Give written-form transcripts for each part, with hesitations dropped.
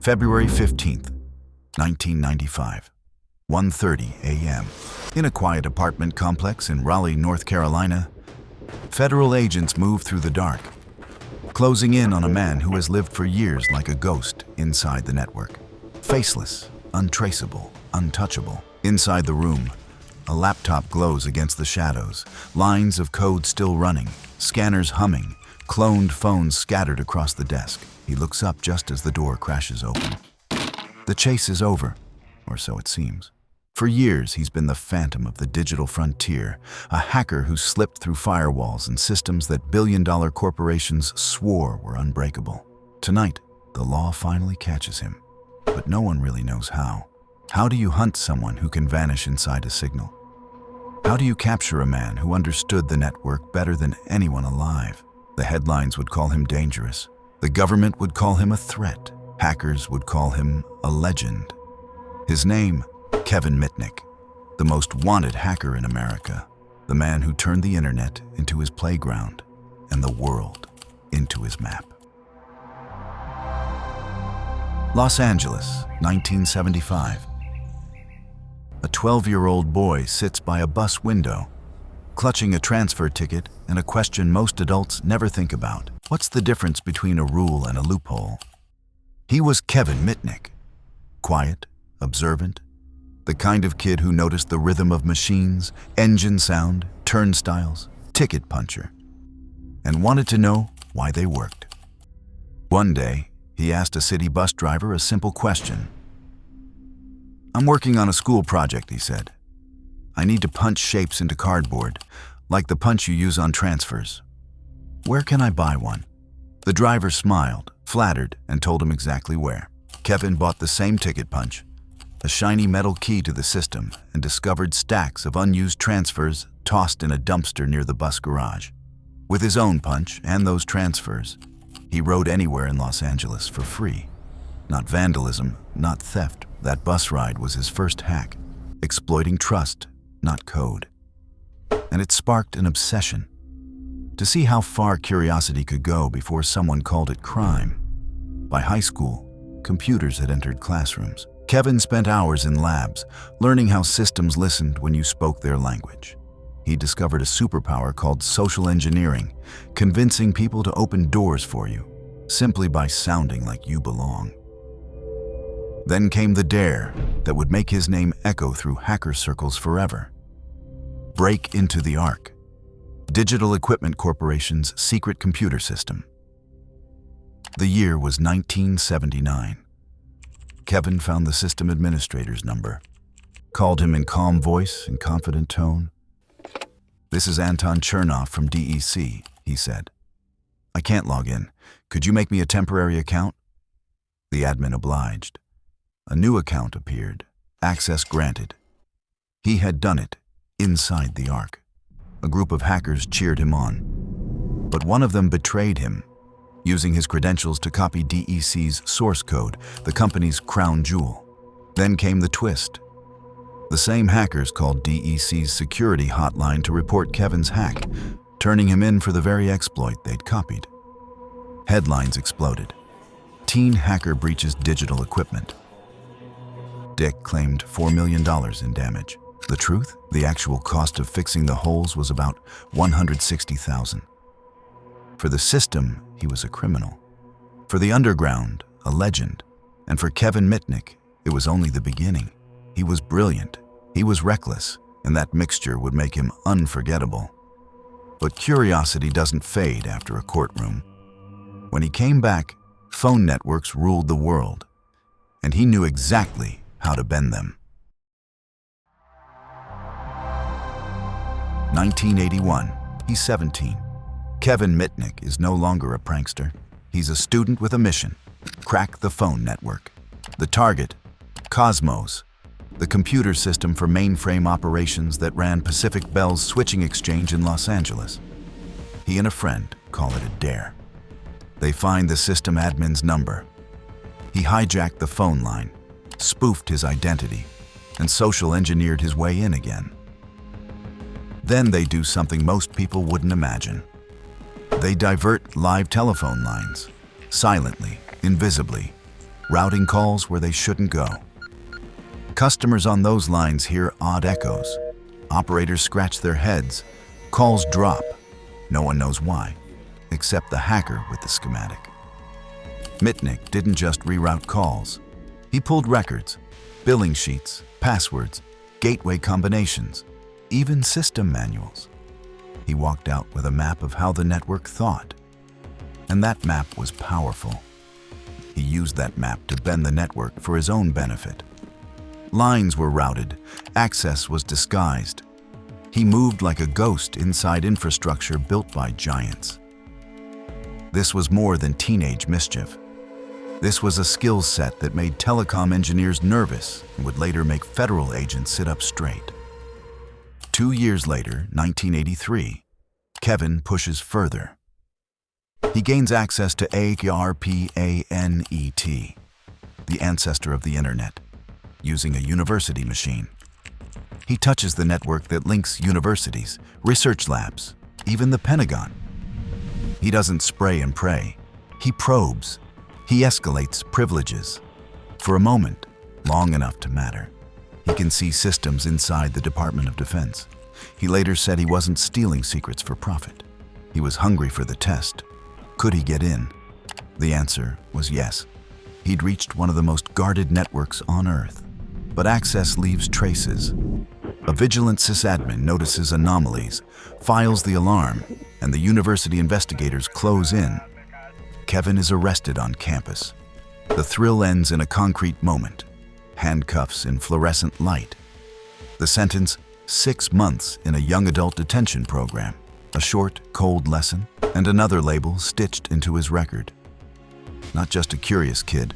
February 15th, 1995, 1:30 a.m. In a quiet apartment complex in Raleigh, North Carolina, federal agents move through the dark, closing in on a man who has lived for years like a ghost inside the network. Faceless, untraceable, untouchable. Inside the room, a laptop glows against the shadows, lines of code still running, scanners humming, cloned phones scattered across the desk. He looks up just as the door crashes open. The chase is over, or so it seems. For years, he's been the phantom of the digital frontier, a hacker who slipped through firewalls and systems that billion-dollar corporations swore were unbreakable. Tonight, the law finally catches him, but no one really knows how. How do you hunt someone who can vanish inside a signal? How do you capture a man who understood the network better than anyone alive? The headlines would call him dangerous. The government would call him a threat. Hackers would call him a legend. His name, Kevin Mitnick, the most wanted hacker in America, the man who turned the internet into his playground and the world into his map. Los Angeles, 1975. A 12-year-old boy sits by a bus window, clutching a transfer ticket and a question most adults never think about. What's the difference between a rule and a loophole? He was Kevin Mitnick, quiet, observant, the kind of kid who noticed the rhythm of machines, engine sound, turnstiles, ticket puncher, and wanted to know why they worked. One day, he asked a city bus driver a simple question. "I'm working on a school project," he said. "I need to punch shapes into cardboard, like the punch you use on transfers. Where can I buy one?" The driver smiled, flattered, and told him exactly where. Kevin bought the same ticket punch, a shiny metal key to the system, and discovered stacks of unused transfers tossed in a dumpster near the bus garage. With his own punch and those transfers, he rode anywhere in Los Angeles for free. Not vandalism, not theft. That bus ride was his first hack, exploiting trust, not code. And it sparked an obsession. To see how far curiosity could go before someone called it crime. By high school, computers had entered classrooms. Kevin spent hours in labs, learning how systems listened when you spoke their language. He discovered a superpower called social engineering, convincing people to open doors for you, simply by sounding like you belong. Then came the dare that would make his name echo through hacker circles forever. Break into the Ark, Digital Equipment Corporation's secret computer system. The year was 1979. Kevin found the system administrator's number, called him in calm voice and confident tone. "This is Anton Chernoff from DEC," he said. "I can't log in. Could you make me a temporary account?" The admin obliged. A new account appeared, access granted. He had done it inside the Ark. A group of hackers cheered him on, but one of them betrayed him, using his credentials to copy DEC's source code, the company's crown jewel. Then came the twist. The same hackers called DEC's security hotline to report Kevin's hack, turning him in for the very exploit they'd copied. Headlines exploded. Teen hacker breaches digital equipment. Dick claimed $4 million in damage. The truth? The actual cost of fixing the holes was about $160,000. For the system, he was a criminal. For the underground, a legend. And for Kevin Mitnick, it was only the beginning. He was brilliant, he was reckless, and that mixture would make him unforgettable. But curiosity doesn't fade after a courtroom. When he came back, phone networks ruled the world, and he knew exactly how to bend them. 1981. He's 17. Kevin Mitnick is no longer a prankster. He's a student with a mission: crack the phone network. The target, Cosmos, the computer system for mainframe operations that ran Pacific Bell's switching exchange in Los Angeles. He and a friend call it a dare. They find the system admin's number. He hijacked the phone line, spoofed his identity, and social engineered his way in again. Then they do something most people wouldn't imagine. They divert live telephone lines, silently, invisibly, routing calls where they shouldn't go. Customers on those lines hear odd echoes. Operators scratch their heads. Calls drop. No one knows why, except the hacker with the schematic. Mitnick didn't just reroute calls. He pulled records, billing sheets, passwords, gateway combinations, even system manuals. He walked out with a map of how the network thought. And that map was powerful. He used that map to bend the network for his own benefit. Lines were routed, access was disguised. He moved like a ghost inside infrastructure built by giants. This was more than teenage mischief. This was a skill set that made telecom engineers nervous and would later make federal agents sit up straight. 2 years later, 1983, Kevin pushes further. He gains access to ARPANET, the ancestor of the internet, using a university machine. He touches the network that links universities, research labs, even the Pentagon. He doesn't spray and pray. He probes. He escalates privileges. For a moment, long enough to matter. He can see systems inside the Department of Defense. He later said he wasn't stealing secrets for profit. He was hungry for the test. Could he get in? The answer was yes. He'd reached one of the most guarded networks on Earth. But access leaves traces. A vigilant sysadmin notices anomalies, files the alarm, and the university investigators close in. Kevin is arrested on campus. The thrill ends in a concrete moment. Handcuffs in fluorescent light. The sentence, 6 months in a young adult detention program. A short, cold lesson, and another label stitched into his record. Not just a curious kid,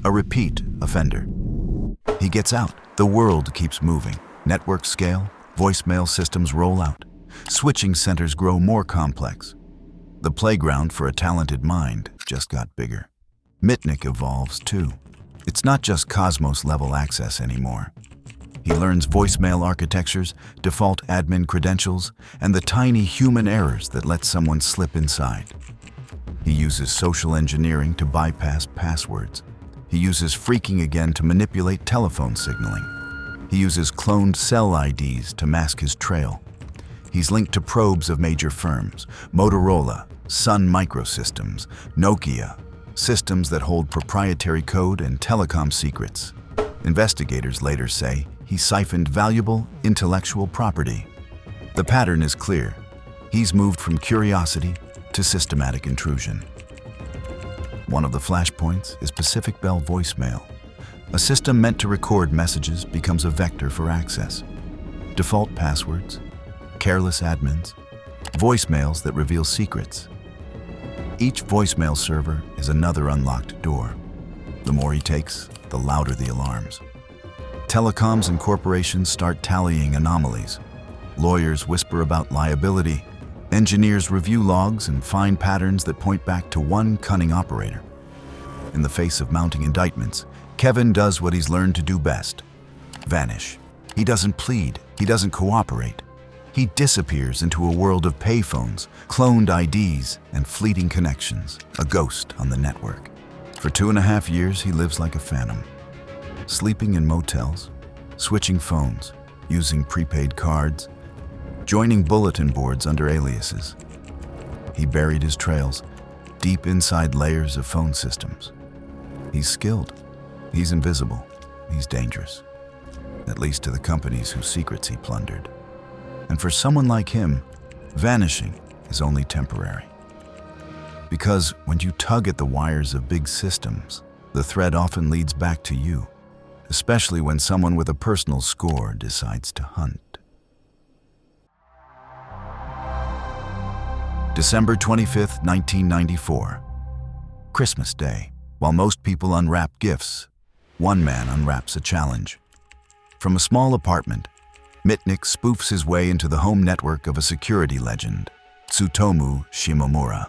a repeat offender. He gets out. The world keeps moving. Networks scale, voicemail systems roll out. Switching centers grow more complex. The playground for a talented mind just got bigger. Mitnick evolves too. It's not just Cosmos-level access anymore. He learns voicemail architectures, default admin credentials, and the tiny human errors that let someone slip inside. He uses social engineering to bypass passwords. He uses phreaking again to manipulate telephone signaling. He uses cloned cell IDs to mask his trail. He's linked to probes of major firms, Motorola, Sun Microsystems, Nokia, systems that hold proprietary code and telecom secrets. Investigators later say he siphoned valuable intellectual property. The pattern is clear. He's moved from curiosity to systematic intrusion. One of the flashpoints is Pacific Bell voicemail. A system meant to record messages becomes a vector for access. Default passwords, careless admins, voicemails that reveal secrets. Each voicemail server is another unlocked door. The more he takes, the louder the alarms. Telecoms and corporations start tallying anomalies. Lawyers whisper about liability. Engineers review logs and find patterns that point back to one cunning operator. In the face of mounting indictments, Kevin does what he's learned to do best: vanish. He doesn't plead, he doesn't cooperate. He disappears into a world of payphones, cloned IDs, and fleeting connections, a ghost on the network. For 2.5 years, he lives like a phantom, sleeping in motels, switching phones, using prepaid cards, joining bulletin boards under aliases. He buried his trails deep inside layers of phone systems. He's skilled, he's invisible, he's dangerous, at least to the companies whose secrets he plundered. And for someone like him, vanishing is only temporary. Because when you tug at the wires of big systems, the thread often leads back to you, especially when someone with a personal score decides to hunt. December 25th, 1994. Christmas Day. While most people unwrap gifts, one man unwraps a challenge. From a small apartment, Mitnick spoofs his way into the home network of a security legend, Tsutomu Shimomura.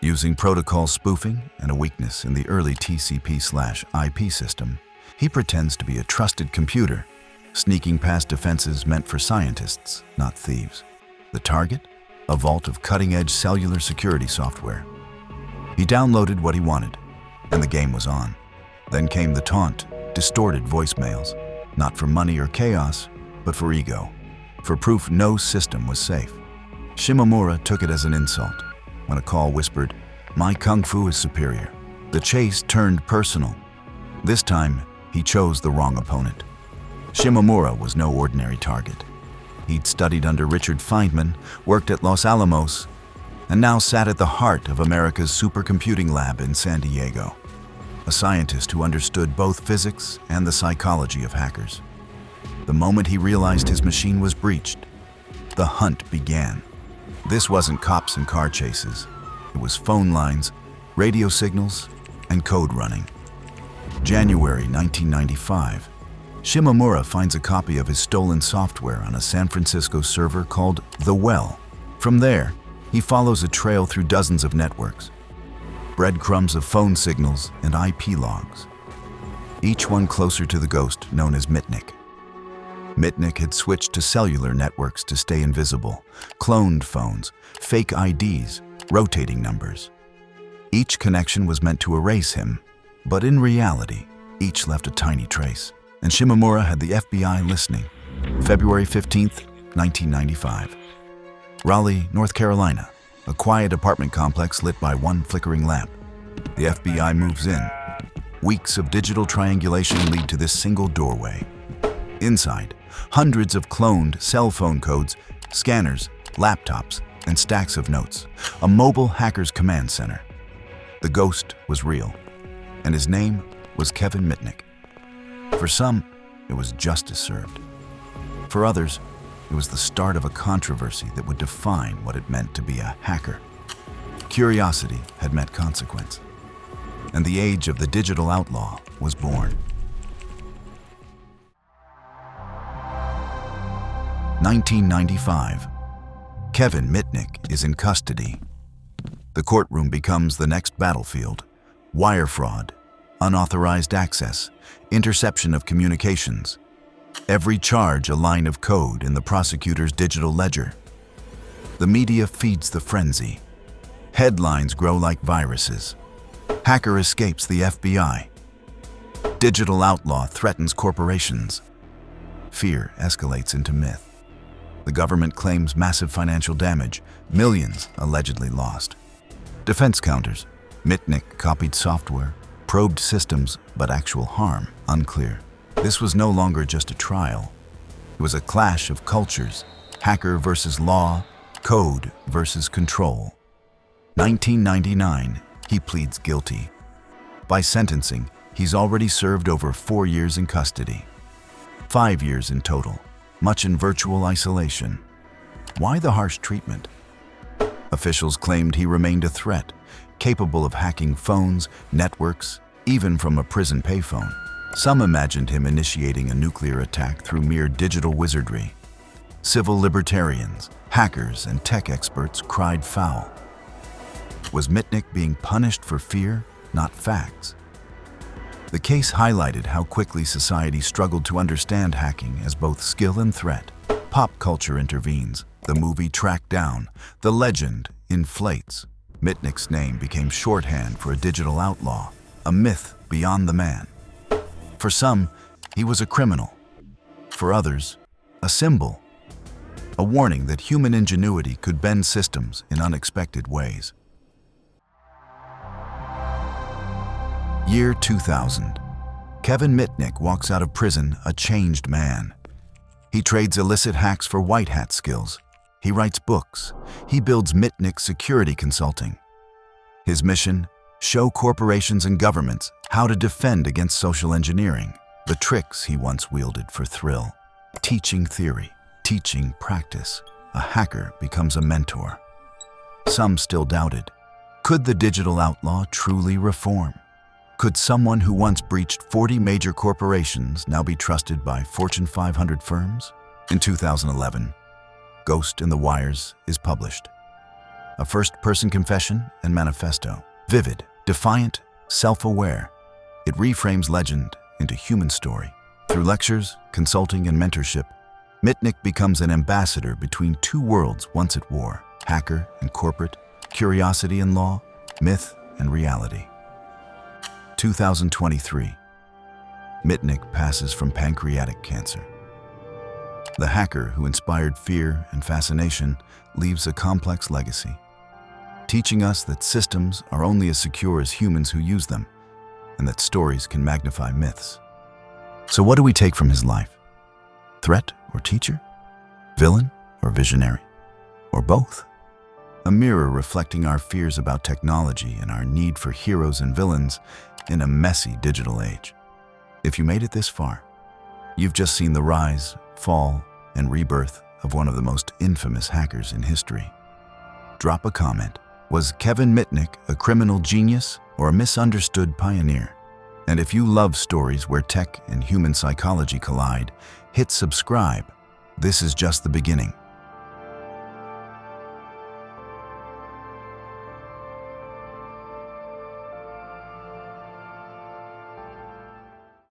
Using protocol spoofing and a weakness in the early TCP/IP system, he pretends to be a trusted computer, sneaking past defenses meant for scientists, not thieves. The target? A vault of cutting-edge cellular security software. He downloaded what he wanted, and the game was on. Then came the taunt, distorted voicemails, not for money or chaos, but for ego, for proof no system was safe. Shimomura took it as an insult. When a call whispered, "My kung fu is superior," the chase turned personal. This time, he chose the wrong opponent. Shimomura was no ordinary target. He'd studied under Richard Feynman, worked at Los Alamos, and now sat at the heart of America's supercomputing lab in San Diego. A scientist who understood both physics and the psychology of hackers. The moment he realized his machine was breached, the hunt began. This wasn't cops and car chases. It was phone lines, radio signals, and code running. January 1995, Shimomura finds a copy of his stolen software on a San Francisco server called The Well. From there, he follows a trail through dozens of networks, breadcrumbs of phone signals and IP logs, each one closer to the ghost known as Mitnick. Mitnick had switched to cellular networks to stay invisible, cloned phones, fake IDs, rotating numbers. Each connection was meant to erase him, but in reality, each left a tiny trace. And Shimomura had the FBI listening. February 15th, 1995. Raleigh, North Carolina, a quiet apartment complex lit by one flickering lamp. The FBI moves in. Weeks of digital triangulation lead to this single doorway. Inside, hundreds of cloned cell phone codes, scanners, laptops, and stacks of notes. A mobile hacker's command center. The ghost was real, and his name was Kevin Mitnick. For some, it was justice served. For others, it was the start of a controversy that would define what it meant to be a hacker. Curiosity had met consequence, and the age of the digital outlaw was born. 1995. Kevin Mitnick is in custody. The courtroom becomes the next battlefield. Wire fraud, unauthorized access, interception of communications. Every charge a line of code in the prosecutor's digital ledger. The media feeds the frenzy. Headlines grow like viruses. Hacker escapes the FBI. Digital outlaw threatens corporations. Fear escalates into myth. The government claims massive financial damage, millions allegedly lost. Defense counters. Mitnick copied software, probed systems, but actual harm unclear. This was no longer just a trial. It was a clash of cultures, hacker versus law, code versus control. 1999, he pleads guilty. By sentencing, he's already served over 4 years in custody. 5 years in total, much in virtual isolation. Why the harsh treatment? Officials claimed he remained a threat, capable of hacking phones, networks, even from a prison payphone. Some imagined him initiating a nuclear attack through mere digital wizardry. Civil libertarians, hackers, and tech experts cried foul. Was Mitnick being punished for fear, not facts? The case highlighted how quickly society struggled to understand hacking as both skill and threat. Pop culture intervenes. The movie tracked down. The legend inflates. Mitnick's name became shorthand for a digital outlaw, a myth beyond the man. For some, he was a criminal. For others, a symbol. A warning that human ingenuity could bend systems in unexpected ways. Year 2000. Kevin Mitnick walks out of prison a changed man. He trades illicit hacks for white hat skills. He writes books. He builds Mitnick Security Consulting. His mission? Show corporations and governments how to defend against social engineering, the tricks he once wielded for thrill. Teaching theory, teaching practice. A hacker becomes a mentor. Some still doubted. Could the digital outlaw truly reform? Could someone who once breached 40 major corporations now be trusted by Fortune 500 firms? In 2011, Ghost in the Wires is published. A first-person confession and manifesto. Vivid, defiant, self-aware. It reframes legend into human story. Through lectures, consulting, and mentorship, Mitnick becomes an ambassador between two worlds once at war, hacker and corporate, curiosity and law, myth and reality. 2023. Mitnick passes from pancreatic cancer. The hacker who inspired fear and fascination leaves a complex legacy, teaching us that systems are only as secure as humans who use them, and that stories can magnify myths. So what do we take from his life? Threat or teacher? Villain or visionary? Or both? A mirror reflecting our fears about technology and our need for heroes and villains in a messy digital age. If you made it this far, you've just seen the rise, fall, and rebirth of one of the most infamous hackers in history. Drop a comment. Was Kevin Mitnick a criminal genius or a misunderstood pioneer? And if you love stories where tech and human psychology collide, hit subscribe. This is just the beginning.